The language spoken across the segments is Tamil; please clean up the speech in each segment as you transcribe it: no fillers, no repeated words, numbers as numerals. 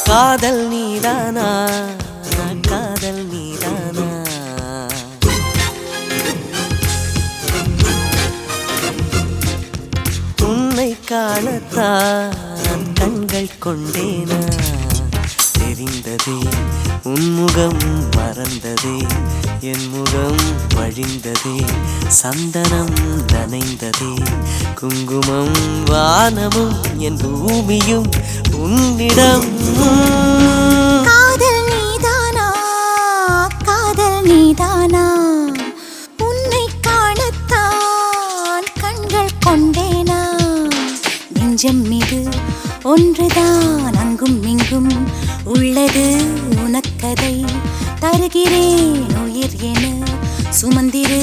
காதல் நீதானா காதல் நீதானா உன்னை காணத்தான் கண்கள் கொண்டேனா தெரிந்ததே உன்முகம் மறந்ததே என் முகம் வழிந்ததே சந்தனம் நனைந்ததே குங்குமம் வானமும் என் பூமியும் உன்னிடம் காதல் நீதானா காதல் நீதானா உன்னை காணத்தான் கண்கள் கொண்டேனா நெஞ்சம் மீது ஒன்றுதான் அங்கும் இங்கும் உள்ளது உனக்கதை தருகிறேன் உயிர் என சுமந்திரு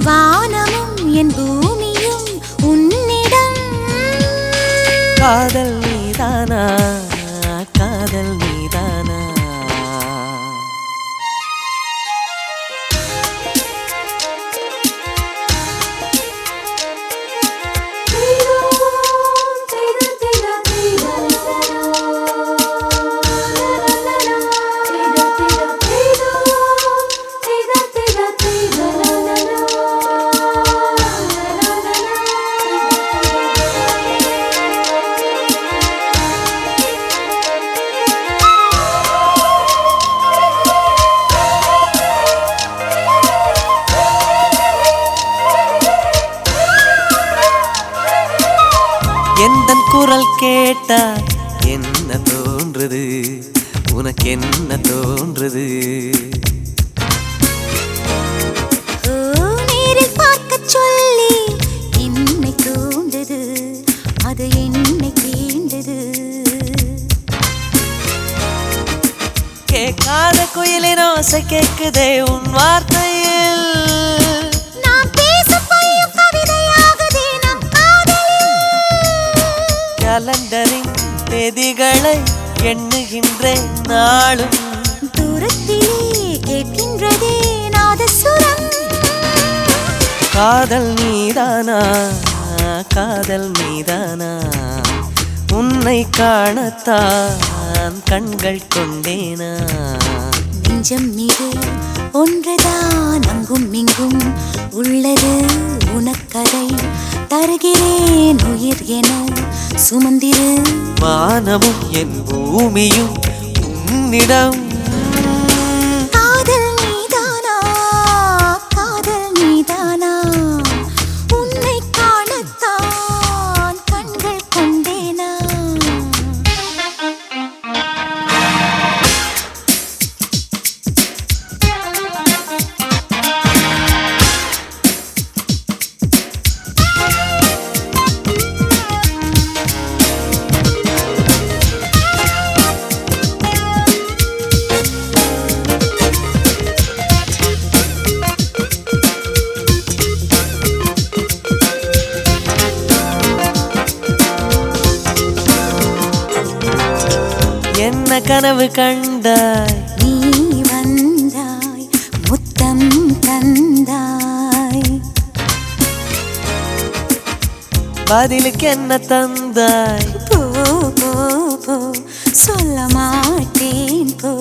வானமும் என் பூமியும் உன்னிடம் காதல் நீதானா காதல் நீதானா எந்தன் குரல் கேட்டா என்ன தோன்றுது உனக்கு என்ன தோன்றுது நேரில் பார்க்க சொல்லி என்னை தூண்டுது அது என்னை தீண்டது கேட்காத குயிலின் ஓசை கேட்குதே உன் வார்த்தையில் கலண்டரின் தேதிகளை எண்ணுகின்றேன் நாளும் தூரத்திலே கேட்கின்றதே நாதசுரம் காதல் நீதானா காதல் நீதானா உன்னை காணத்தான் கண்கள் கொண்டேனா நெஞ்சம் மீது ஒன்றுதான் அங்கும் இங்கும் உள்ளது உனக்கதை தருகிறேன் உயிர் என சுமந்திரு வானமும் என் பூமியும் உன்னிடம் காதல் நீதானா காதல் நீதானா உன்னை காணத்தான் கண்கள் கொண்டேனா என்ன கனவு கண்டாய் நீ வந்தாய் முத்தம் தந்தாய் பதிலுக்கு என்ன தந்தாய் போ போ போ சொல்ல மாட்டேன் போ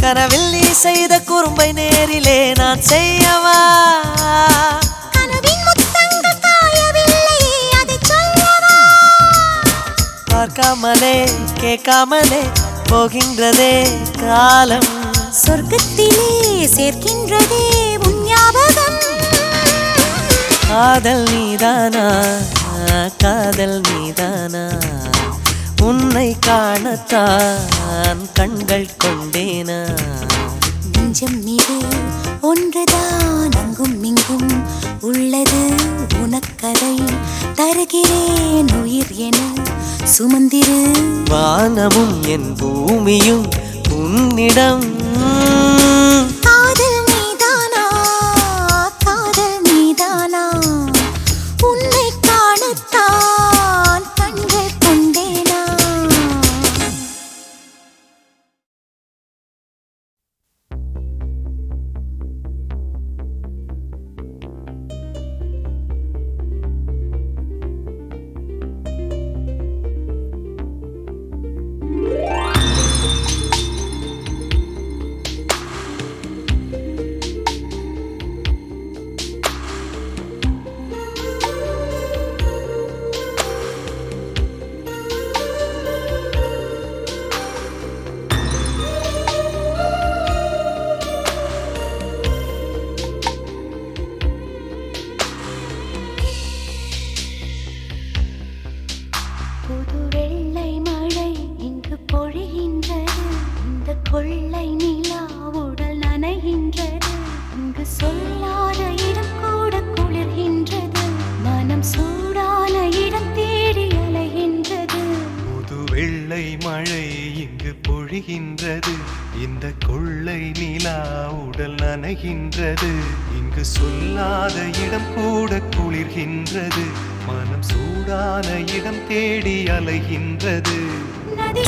கனவில் நீ செய்த குறும்பை நேரிலே நான் செய்யவா கனவின் முத்தங்கள் காயவில்லையே அதை சொல்லவா பார்க்காமலே கேட்காமலே போகின்றதே காலம் சொர்க்கத்திலே சேர்க்கின்றதே உன் ஞாபகம் காதல் நீதானா காதல் நீதானா உன்னை காணத்தான் கண்கள் கொண்டேனா நெஞ்சம் மீது ஒன்றுதான் அங்கும் இங்கும் உள்ளது உனக்கதை தருகிறேன் உயிர் என சுமந்திரு வானமும் என் பூமியும் உன்னிடம் காதல் நீதானா காதல் நீதானா உன்னை காணத்தான் கண்கள் கொண்டேனா கொள்ளை நிலா உடல் நனைகின்றது. இங்கு சொல்லாத இடம் கூட குளிர்கின்றது. மனம் சூடான இடம் தேடி அலைகின்றது. புது வெள்ளை மழை இங்கு பொழிகின்றது. இந்த கொள்ளை நிலா உடல் நனைகின்றது. இங்கு சொல்லாத இடம் கூட குளிர்கின்றது. மனம் சூடான இடம் தேடி அலைகின்றது. நதி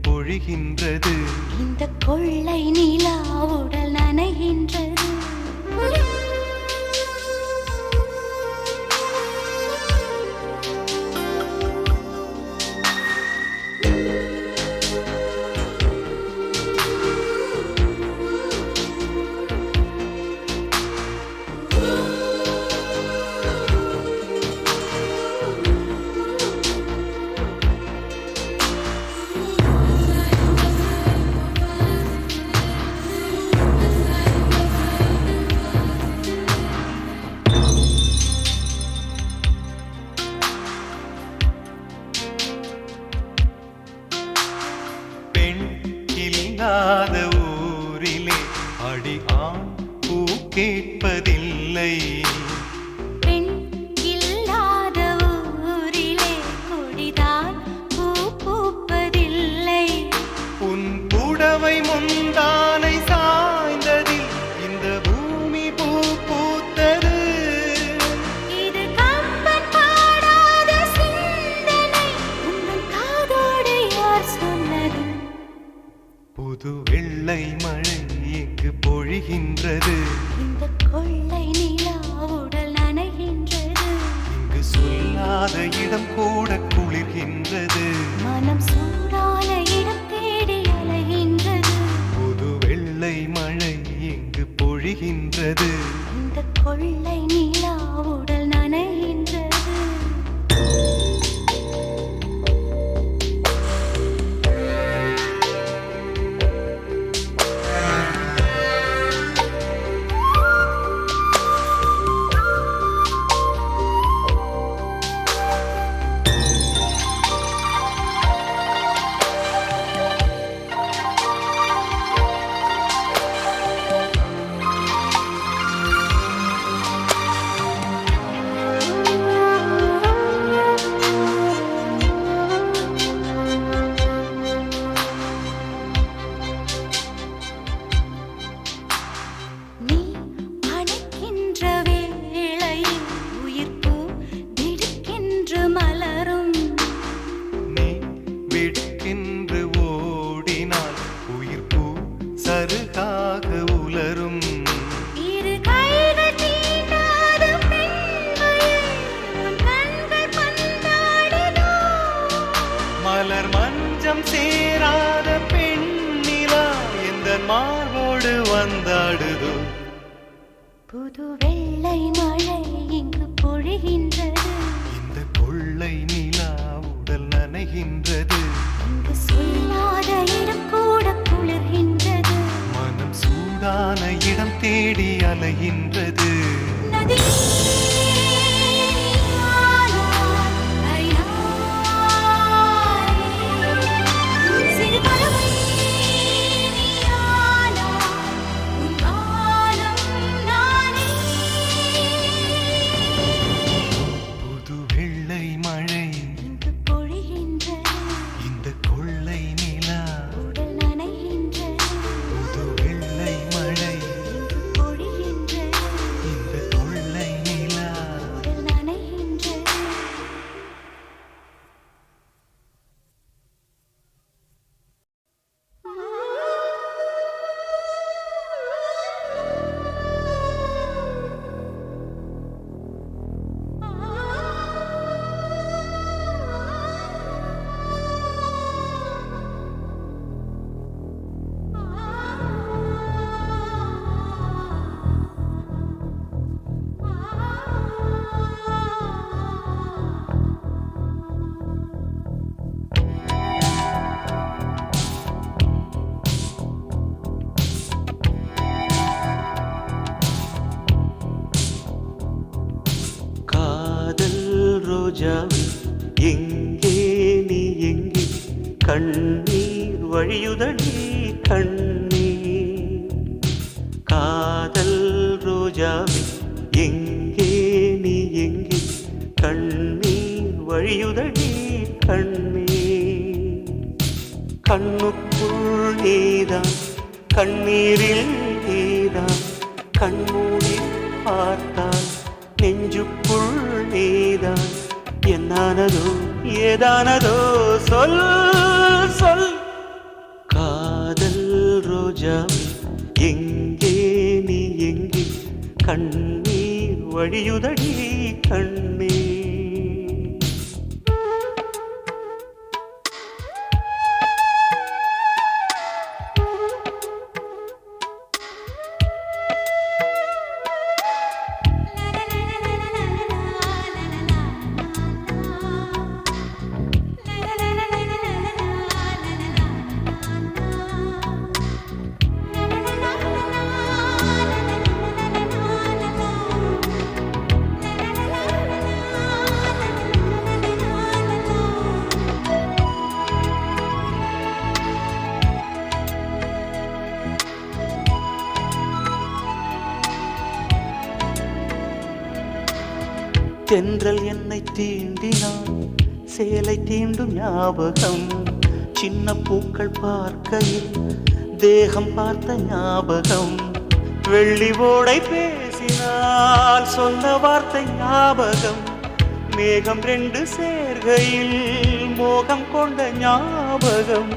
பொழிகின்றது. இந்த கொள்ளை நிலா உடல் நனைகின்றது. இல்லாத ஊரிலே அடி ஆண் பூ கேட்பதில்லை. பெண் இல்லாத ஊரிலே கொடிதான் பூ பூப்பதில்லை. உன் புடவை முந்தானை சாய்ந்ததில் இந்த பூமி பூ பூத்தது. இது கம்பன் பாடாத சிந்தனை. உன் காதோடு யார் சொன்னது? புது வெள்ளை மழை இங்கு பொழிகின்றது. இந்த கொள்ளை நிலா உடல் நனைகின்றது. இங்கு சொல்லாத இடம் கூட குளிர்கின்றது. மனம் சூடான இடம் தேடி அலைகின்றது. புது வெள்ளை மழை இங்கு பொழிகின்றது. இந்த கொள்ளை நிலா உடல் நனைகின்றது. சருகாக உலரும். இரு கைகள் தீண்டாத பெண்மையை உன் கண்கள் பந்தாடுதோ. மலர் மஞ்சம் சேராத பெண்ணிலா எந்த மார்போடு வந்தாடுதோ. புது வெள்ளை மழை இங்கு பொழிகின்றது. இந்த கொள்ளை நிலா உடல் நனைகின்றது. இங்கு சொல்லாத இடம் கூட குளிர்கின்றது. மனம் சூடான இடம் தேடி அலைகின்றது. நதி புது வெள்ளை மழை இங்கு பொழிகின்றது. இந்த கொள்ளை நிலா உடல் நனைகின்றது. புது வெள்ளை மழை இங்கு பொழிகின்றது. இந்த கொள்ளை நிலா ரோஜாவே எங்கே நீ எங்கே கண்ணீர் வழியுதடி கண்ணீர் காதல் ரோஜாவே எங்கே நீ எங்கே கண்ணீர் வழியுதடி கண்ணீர் கண்ணுக்குள் நீதான் கண்ணீரில் நீதான் கண்மூடி பார்த்தால் நெஞ்சுக்குள் நீதான் என்னானதோ ஏதானதோ சொல் சொல் காதல் ரோஜாவே எங்கே நீ எங்கே கண்ணீர் வழியுதடி கண்ணீர் தென்றல் என்னை தீண்டினான் சேலை தீண்டும் ஞாபகம் சின்ன பூக்கள் பார்க்கையில் தேகம் பார்த்த ஞாபகம் வெள்ளி ஓடை பேசினால் சொன்ன வார்த்தை ஞாபகம் மேகம் ரெண்டு சேர்கையில் மோகம் கொண்ட ஞாபகம்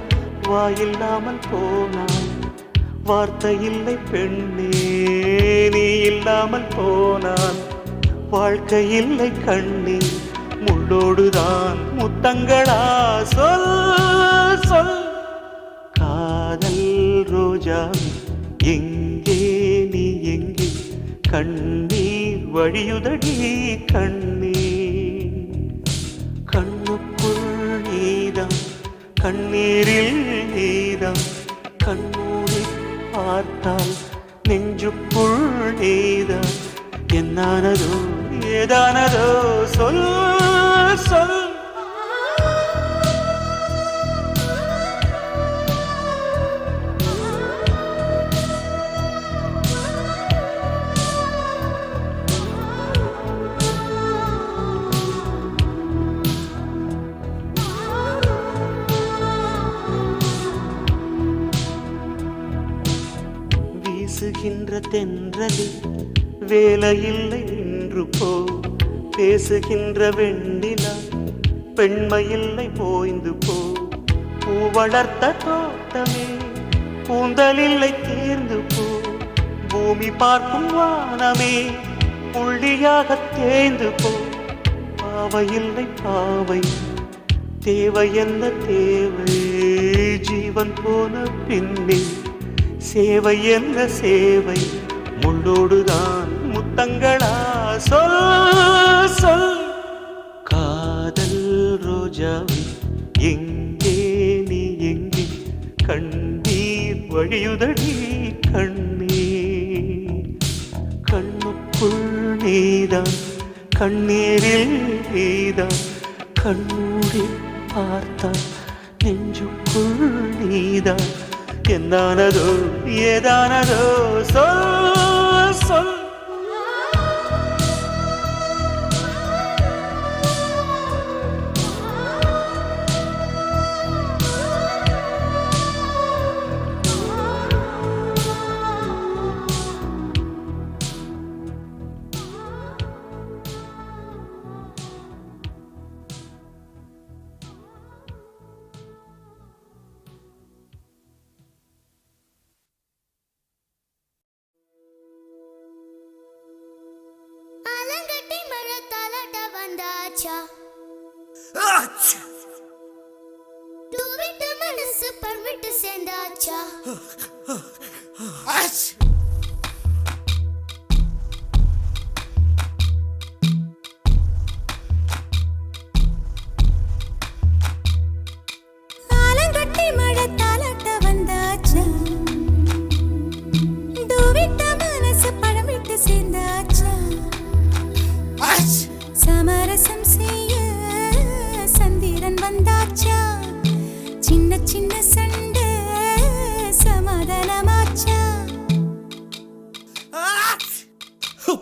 வாயில்லாமல் போனான் வார்த்தை இல்லை பெண்ணே நீ இல்லாமல் போனான் வாழ்க்கை இல்லை கண்ணீர் முள்ளோடுதான் முத்தங்களா சொல் சொல் காதல் ரோஜா எங்கே நீ எங்கே கண்ணீர் வழியுதடி கண்ணீர் கண்ணுக்குள் நீதான் கண்ணீரில் நீதான் கண்ணூரி பார்த்தால் நெஞ்சுக்குள் நீதான் என்னானதோ ஏதானதோ சொல் சொல் வீசுகின்ற தென்றலில் வேலையில்லை நின்று போ பேசுகின்ற வெண்ணிலா பெண்மையில்லை போய்ந்து போ பூ வளர்த்த தோட்டமே பூந்தலில்லை தேர்ந்து போ பூமி பார்க்கும் வானமே புள்ளியாக தேய்ந்து போ பாவையில்லை பாவை தேவை என்ன தேவை ஜீவன் போன பின்னே சேவை என்ன சேவை முள்ளோடுதான் முத்தங்களா சொல் சொல் காதல் ரோஜாவே எங்கே நீ எங்கே கண்ணீர் வழியுதடி கண்ணீர் கண்ணுக்குள் நீதான் கண்ணீரில் நீதான் கண்ணூடி பார்த்தால் நெஞ்சுக்குள் நீதான் என்னானதோ ஏதானதோ சொல் சொல் தூவிட்டு மனசு பர்விட்டு சேர்ந்தாச்சா ஆலங்கட்டி மழை தாலாட்ட வந்தாச்சா தூவிட்ட மனசு பழம் விட்டு சேர்ந்தாச்சா சமரசம் செய்ய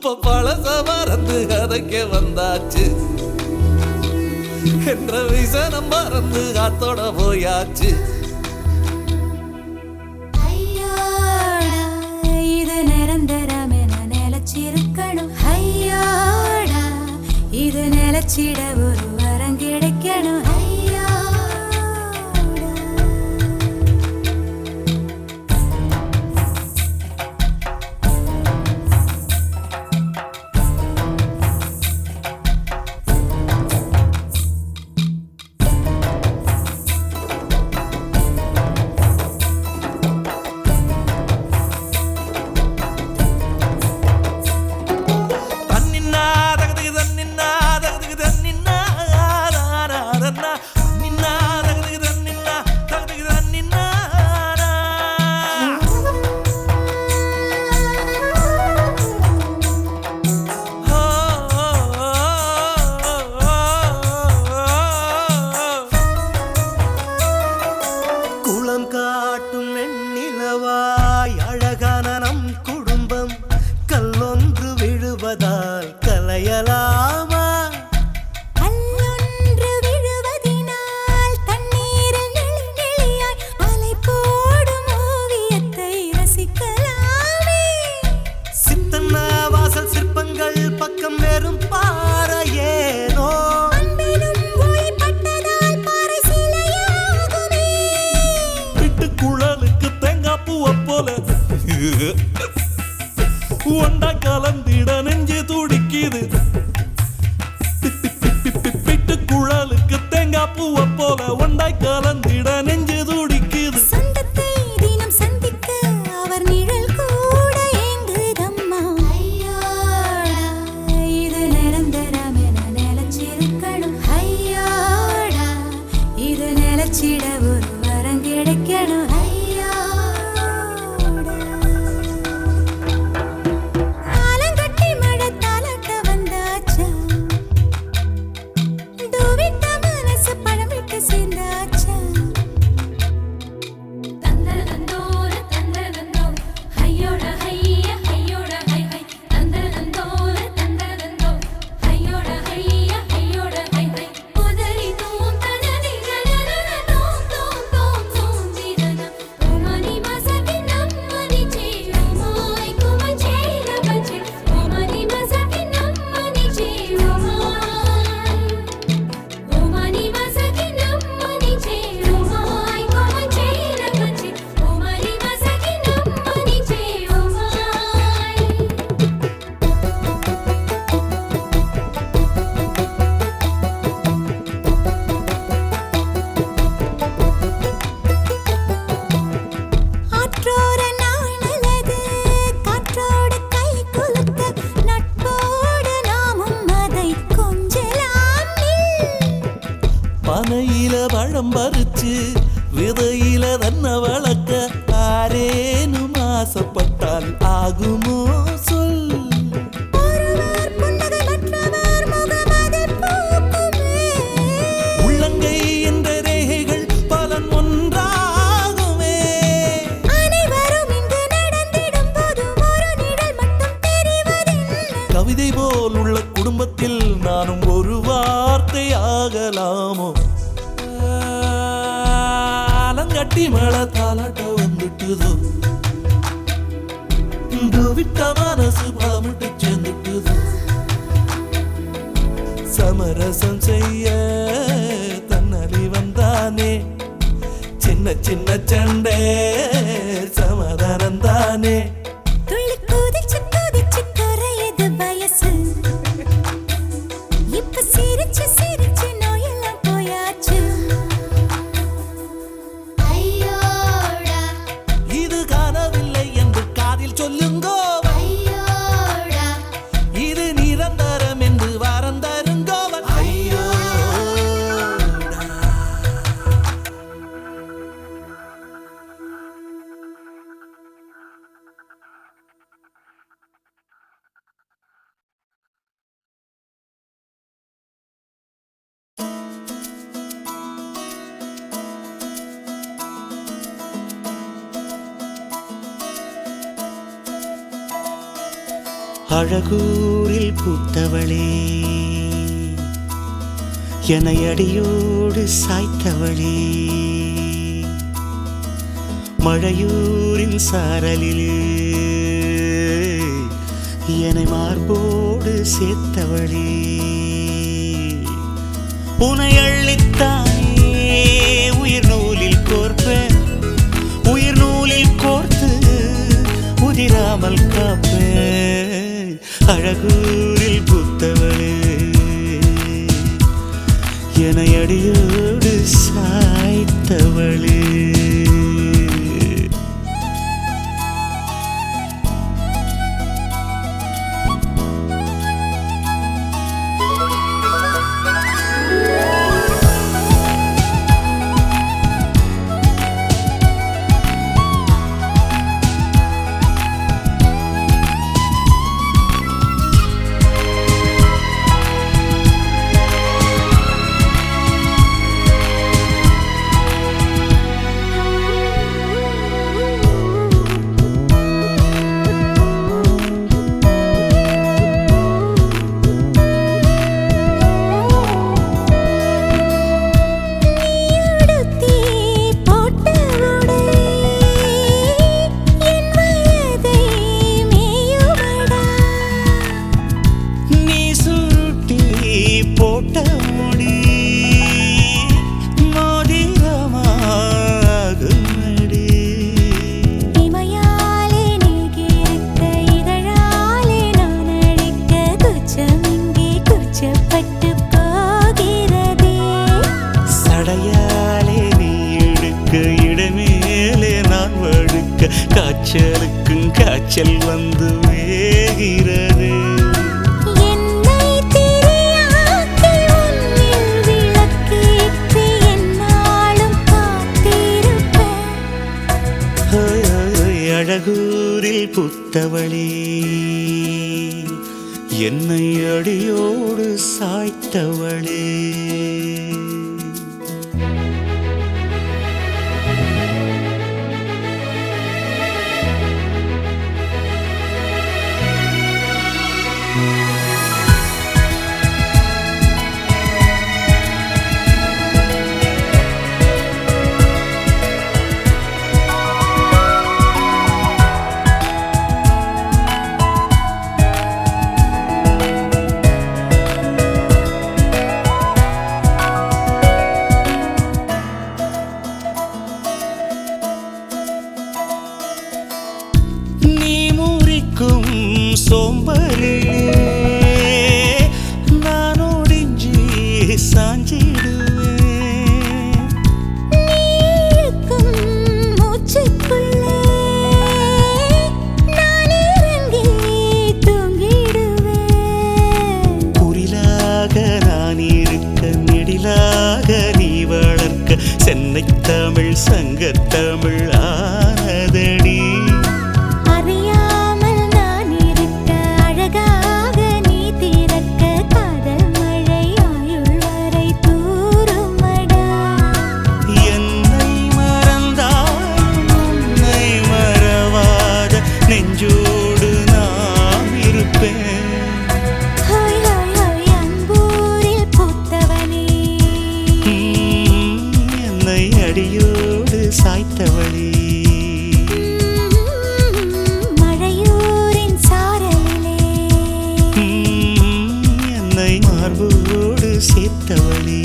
அப்ப பழச மறந்து கதைக்க வந்தாச்சு என்ற விசனம் மறந்து காத்தோட போயாச்சு. ஐயோடா இது நிரந்தரம் என நிலச்சிருக்கணும். ஐயோடா இது நிலச்சிட ஒரு வரம் கிடைக்கணும். காட்டும் வெண்ணிலவாய் அழகான நம் குடும்பம் கல்லொன்று விழுவதால் கலையலாமா? கல்லொன்று விழுவதினால் தண்ணீரில் நெளிநெளியாய் அலை போடும் ஓவியத்தை ரசிக்கலாமே. சித்தன்ன வாசல் சிற்பங்கள் பக்கம் வெறும் பாறையேனோ ஒண்டா கலந்திட நெஞ்சு துடிக்குது. பிட்டு குழலுக்கு தேங்காய் பூவ போல ஒண்டாய் கலந்திட நெஞ்சு துடிக்குது. சொந்தத்தை தினம் சந்திக்க அவர் நிழல் கூட ஏங்குதம்மா. ஐயோடா இது நிரந்தரம் என நிலச்சிருக்கணும். ஐயோடா இது நிலச்சிட ஒரு வரம் கிடைக்கணும். பனையில பழம் பறிச்சு விதையில தன்ன வளர்க்க ஆரேனும் ஆசைப்பட்டால் ஆகுமோ சொல். உள்ளங்கை என்ற ரேகைகள் பலன் ஒன்றாகுமே. கவிதை போல் உள்ள குடும்பத்தில் நானும் ஒரு வார்த்தை ஆகலாமோ? ஆலங்கட்டி மழை தாலாட்ட வந்துட்டுதோ விட்ட மனசு பலமிட்டு சேர்ந்துட்டுதோ. சமரசம் செய்ய தன்னலி வந்தானே சின்ன சின்ன சண்டை சமாதானம் தானே. இது காணவில்லை என்று காதில் சொல்லுங்கோ. இது நிரந்தரம் என்று வாரம் தருங்கோவன். ஐயோ அழகூரில் பூத்தவளே என்னை அடியோடு சாய்த்தவளே மழையூரின் சாரலிலே என்னை மார்போடு சேர்த்தவளே உனை அள்ளித்தானே உயிர் நூலில் கோர்ப்பேன் உயிர் நூலில் கோர்த்து உதிராமல் காப்பேன் அழகூரில் பூத்தவளே என்னை அடியோடு சாய்த்தவளே காய்ச்சலுக்கும் காய்ச்சல் வந்து வேகிறது என்னை திரியாக்கி உன்னில் விளக்கேற்றி என்னாலும் காத்திருப்பேன் அழகூரில் புத்தவளே என்னை அடியோடு சாய்த்தவளே சோம்பலிலே நான் ஒடிஞ்சி சாஞ்சிடுவேன் நீக்கும் மூச்சுக்குள்ளே நான் இறங்கி தூங்கிடுவேன் குரிலாக நான் இருக்க நெடிலாக நீ வளர்க்க சென்னை தமிழ் சங்கத்தமிழ் ஆனதடி நெஞ்சோடு நாம் இருப்பேன் அன்பூரில் பூத்தவனே என்னை அடியோடு சாய்த்தவளே மழையூரின் சாரலிலே என்னை மார்போடு சேர்த்தவளே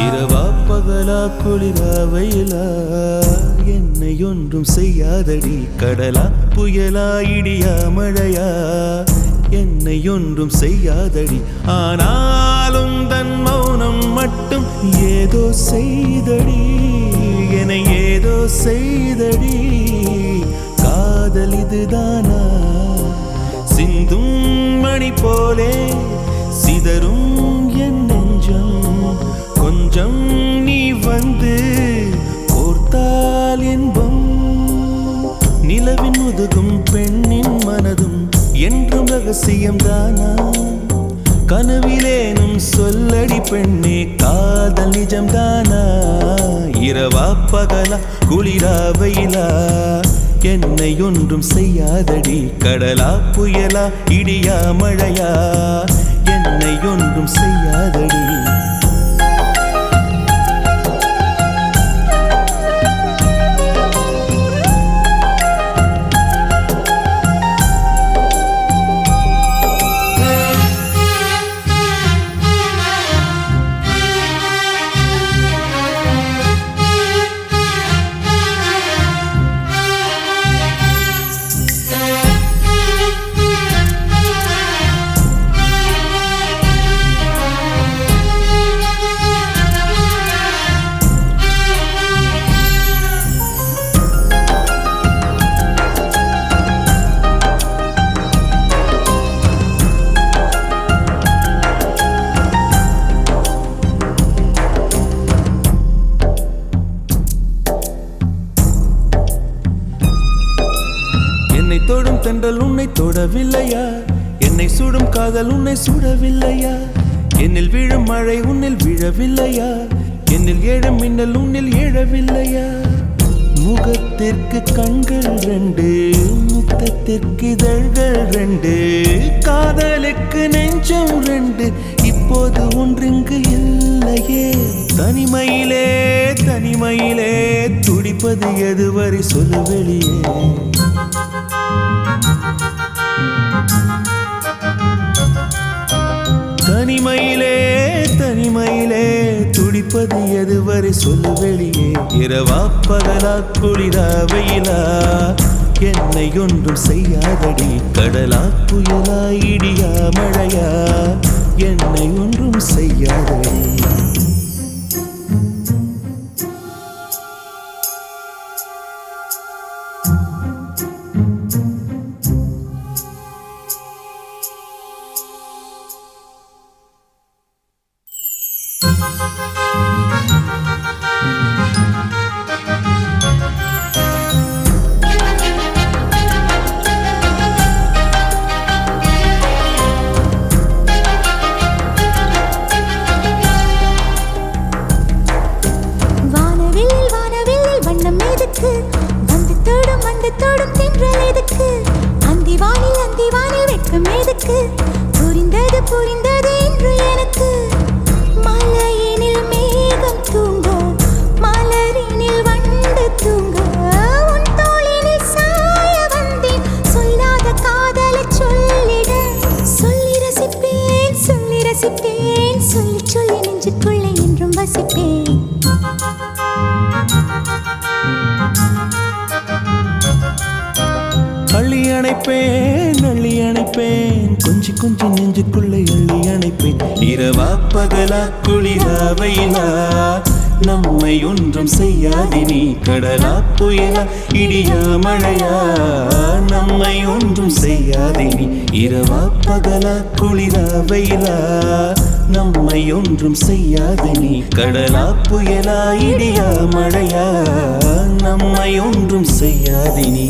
இரவா பகலா குளிரா வெயிலா என்னை ஒன்றும் செய்யாதடி கடலா புயலா இடியா மழையா என்னை ஒன்றும் செய்யாதடி ஆனாலும் தன் மௌனம் மட்டும் ஏதோ செய்தடி என்னை ஏதோ செய்தடி காதல் இதுதானா சிந்தும் மணி போலே சிதறும் என் நெஞ்சம் கொஞ்சம் நீ வந்து கோர்த்தால் என்பம் நிலவின் முதுகும் பெண்ணின் மனதும் என்றும் ரகசியம்தானா கனவிலேனும் சொல்லடி பெண்ணே காதல் நிஜம்தானா இரவா பகலா குளிரா வெயிலா என்னை ஒன்றும் செய்யாதடி கடலா புயலா இடியா மழையா என்னை ஒன்றும் செய்யாதடி தொடும் தென்றல் உன்னை தொடவில்லையா என்னை சுடும் காதல் உன்னை சுடவில்லையா என்னில் விழும் மழை உன்னில் விழவில்லையா என்னில் ஏழும் மின்னல் உன்னில் ஏழவில்லையா முகத்திற்கு கண்கள் ரெண்டு முத்தத்திற்கு இதழ்கள் ரெண்டு காதலுக்கு நெஞ்சம் ரெண்டு இப்போது ஒன்றிங்கு இல்லையே தனிமையிலே தனிமையிலே துடிப்பது எதுவரை சொல்லு வெளியே தனிமையிலே தனிமையிலே துடிப்பது எதுவரை சொல்லு வெளியே இரவா பகலா குளிரா வெயிலா என்னை ஒன்றும் செய்யாதடி கடலா புயலா இடியா மழையா என்னை ஒன்றும் செய்யாதடி புரிந்தது புரிந்தது என்று எனக்கு மலையினில் மேகம் தூங்க மலரினில் வண்டு தூங்க உன் தோளினில் சாய வந்தேன் சொல்லாத காதலை சொல்லிட சொல்லி ரசிப்பேன் சொல்லி ரசிப்பேன் சொல்லி சொல்லி நெஞ்சுக்குள்ளே என்றும் வசிப்பேன் அள்ளி அணைப்பேன் கொஞ்சி கொஞ்சி நெஞ்சுக்குள்ளே அள்ளி அணைப்பேன் இரவா பகலா குளிரா வெயிலா நம்மை ஒன்றும் செய்யாதினி கடலா புயலா இடியா மழையா நம்மை ஒன்றும் செய்யாதினி இரவா பகலா குளிரா வெயிலா நம்மை ஒன்றும் செய்யாதினி கடலா புயலா இடியா மழையா நம்மை ஒன்றும் செய்யாதினி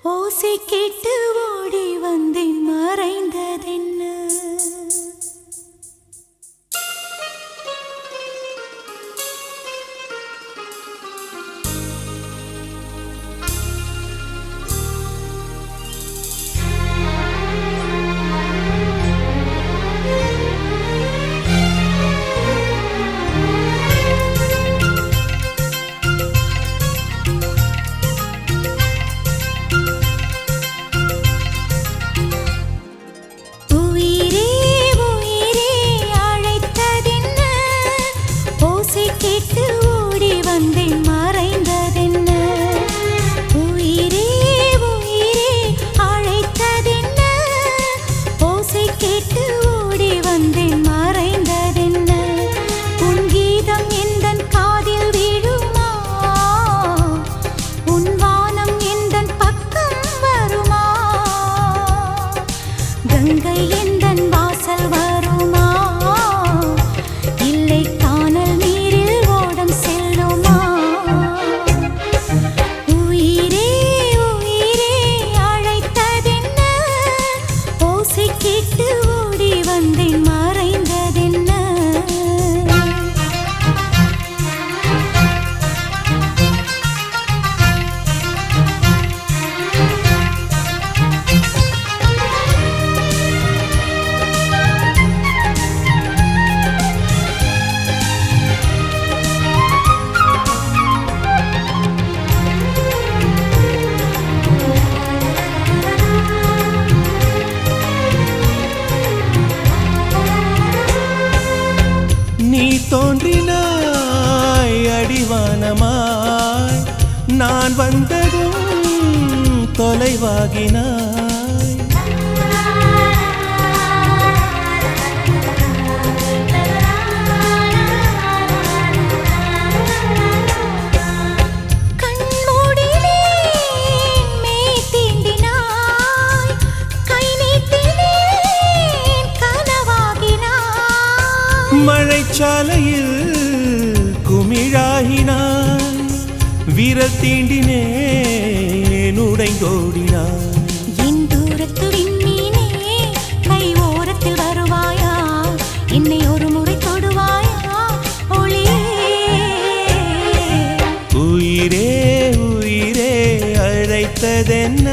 ஓசை கேட்டு ஓடி வந்தேன் மறைந்ததென்ன நான் வந்ததும் தொலைவாகினாய். மழைச்சாலையில் குமிழாகினான், விரல் தீண்டினேன் உடைந்தோடினான். என் தூரத்து விண்மீனே, கை ஓரத்தில் வருவாயா, என்னை ஒரு முறை தொடுவாயா ஒளியே. உயிரே உயிரே அழைத்ததென்ன,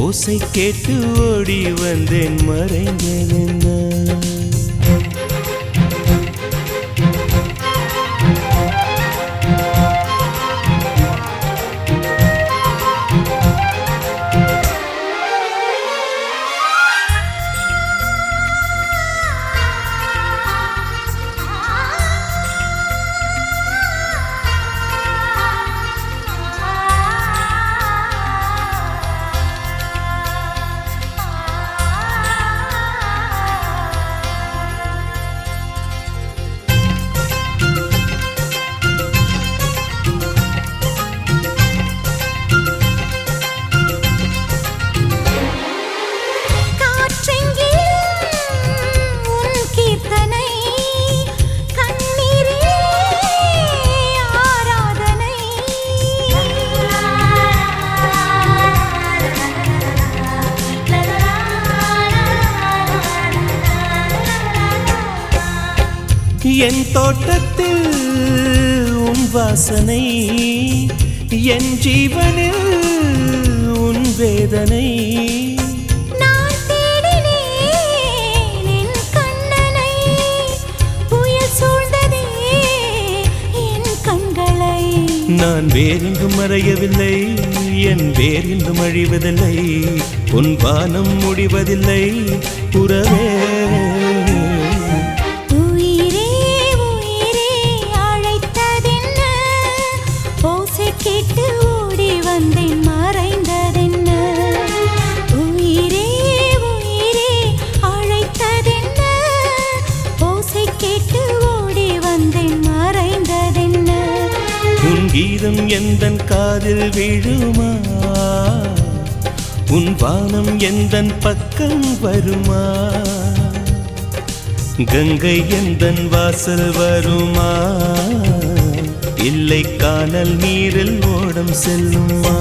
ஓசை கேட்டு ஓடி வந்தேன் மறைந்ததென்ன. என் தோட்டத்தில் உன் வாசனை, என் ஜீவனில் உன் வேதனை. நான் தேடினேன் என் கண்ணனை, புயல் சூழ்ந்ததே என் கண்களை. நான் வேறெங்கும் மறையவில்லை, என் வேறெங்கும் அழிவதில்லை, உன் வானம் முடிவதில்லை உறவே. கேட்டு ஓடி வந்தேன் மறைந்ததென்ன, உயிரே உயிரே அழைத்ததென்ன, ஓசை கேட்டு ஓடி வந்தேன் மறைந்ததென்ன. உன் கீதம் எந்தன் காதில் விழுமா, உன் வானம் எந்தன் பக்கம் வருமா, கங்கை எந்தன் வாசல் வருமா, இல்லை கானல் நீரில் ஓடம் செல்லுமா.